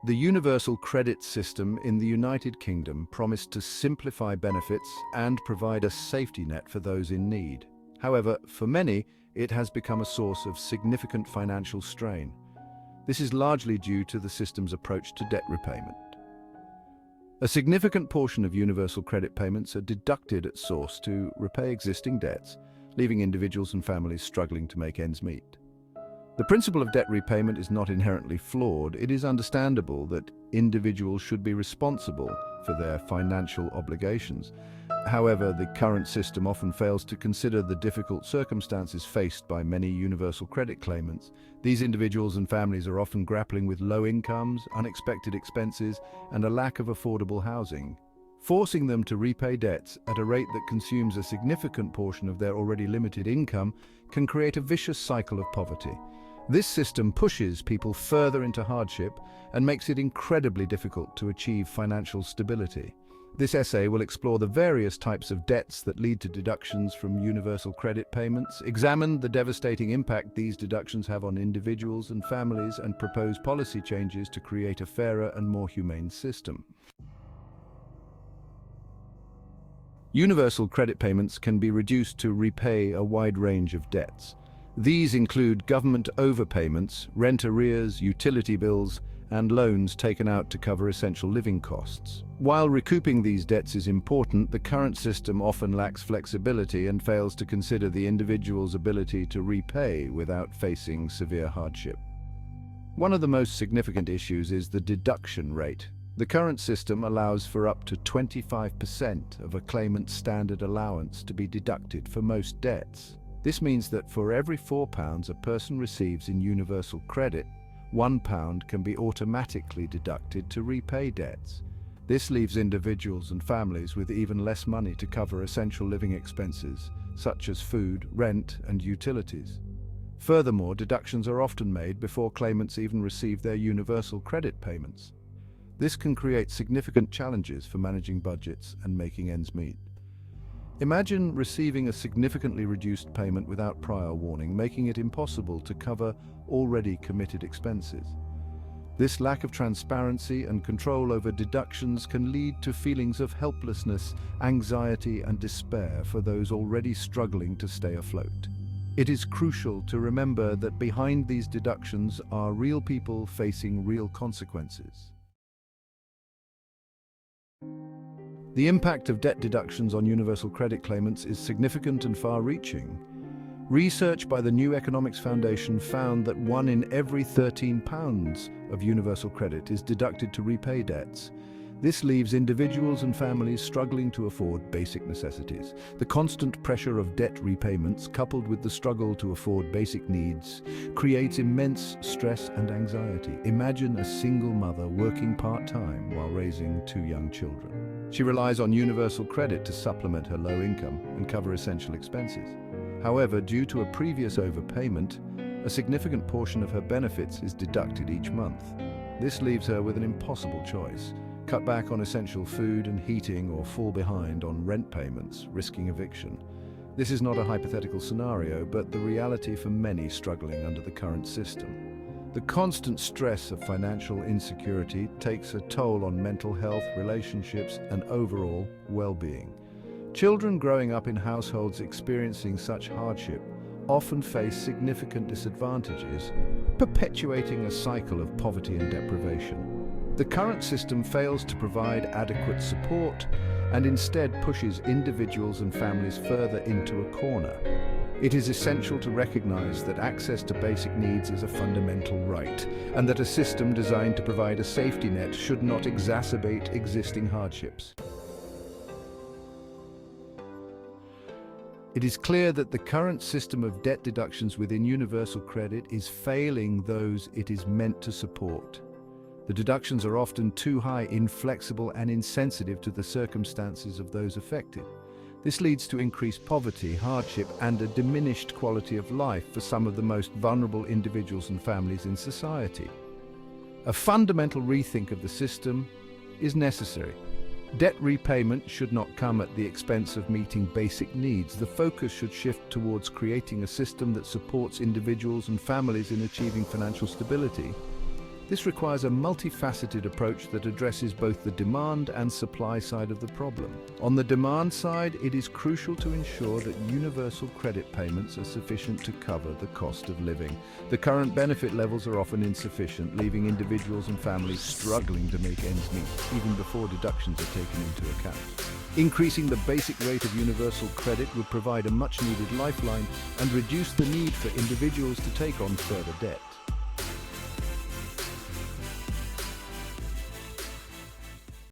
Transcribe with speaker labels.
Speaker 1: The Universal Credit System in the United Kingdom promised to simplify benefits and provide a safety net for those in need. However, for many, it has become a source of significant financial strain. This is largely due to the system's approach to debt repayment. A significant portion of universal credit payments are deducted at source to repay existing debts, leaving individuals and families struggling to make ends meet. The principle of debt repayment is not inherently flawed. It is understandable that individuals should be responsible for their financial obligations. However, the current system often fails to consider the difficult circumstances faced by many universal credit claimants. These individuals and families are often grappling with low incomes, unexpected expenses, and a lack of affordable housing. Forcing them to repay debts at a rate that consumes a significant portion of their already limited income can create a vicious cycle of poverty. This system pushes people further into hardship and makes it incredibly difficult to achieve financial stability. This essay will explore the various types of debts that lead to deductions from universal credit payments, examine the devastating impact these deductions have on individuals and families, and propose policy changes to create a fairer and more humane system. Universal credit payments can be reduced to repay a wide range of debts. These include government overpayments, rent arrears, utility bills, and loans taken out to cover essential living costs. While recouping these debts is important, the current system often lacks flexibility and fails to consider the individual's ability to repay without facing severe hardship. One of the most significant issues is the deduction rate. The current system allows for up to 25% of a claimant's standard allowance to be deducted for most debts. This means that for every £4 a person receives in universal credit, £1 can be automatically deducted to repay debts. This leaves individuals and families with even less money to cover essential living expenses, such as food, rent, and utilities. Furthermore, deductions are often made before claimants even receive their universal credit payments. This can create significant challenges for managing budgets and making ends meet. Imagine receiving a significantly reduced payment without prior warning, making it impossible to cover already committed expenses. This lack of transparency and control over deductions can lead to feelings of helplessness, anxiety, and despair for those already struggling to stay afloat. It is crucial to remember that behind these deductions are real people facing real consequences. The impact of debt deductions on universal credit claimants is significant and far-reaching. Research by the New Economics Foundation found that 1 in every £13 of universal credit is deducted to repay debts. This leaves individuals and families struggling to afford basic necessities. The constant pressure of debt repayments, coupled with the struggle to afford basic needs, creates immense stress and anxiety. Imagine a single mother working part-time while raising 2 young children. She relies on universal credit to supplement her low income and cover essential expenses. However, due to a previous overpayment, a significant portion of her benefits is deducted each month. This leaves her with an impossible choice: cut back on essential food and heating or fall behind on rent payments, risking eviction. This is not a hypothetical scenario, but the reality for many struggling under the current system. The constant stress of financial insecurity takes a toll on mental health, relationships, and overall well-being. Children growing up in households experiencing such hardship often face significant disadvantages, perpetuating a cycle of poverty and deprivation. The current system fails to provide adequate support and instead pushes individuals and families further into a corner. It is essential to recognize that access to basic needs is a fundamental right, and that a system designed to provide a safety net should not exacerbate existing hardships. It is clear that the current system of debt deductions within universal credit is failing those it is meant to support. The deductions are often too high, inflexible, and insensitive to the circumstances of those affected. This leads to increased poverty, hardship, and a diminished quality of life for some of the most vulnerable individuals and families in society. A fundamental rethink of the system is necessary. Debt repayment should not come at the expense of meeting basic needs. The focus should shift towards creating a system that supports individuals and families in achieving financial stability. This requires a multifaceted approach that addresses both the demand and supply side of the problem. On the demand side, it is crucial to ensure that universal credit payments are sufficient to cover the cost of living. The current benefit levels are often insufficient, leaving individuals and families struggling to make ends meet, even before deductions are taken into account. Increasing the basic rate of universal credit would provide a much-needed lifeline and reduce the need for individuals to take on further debt.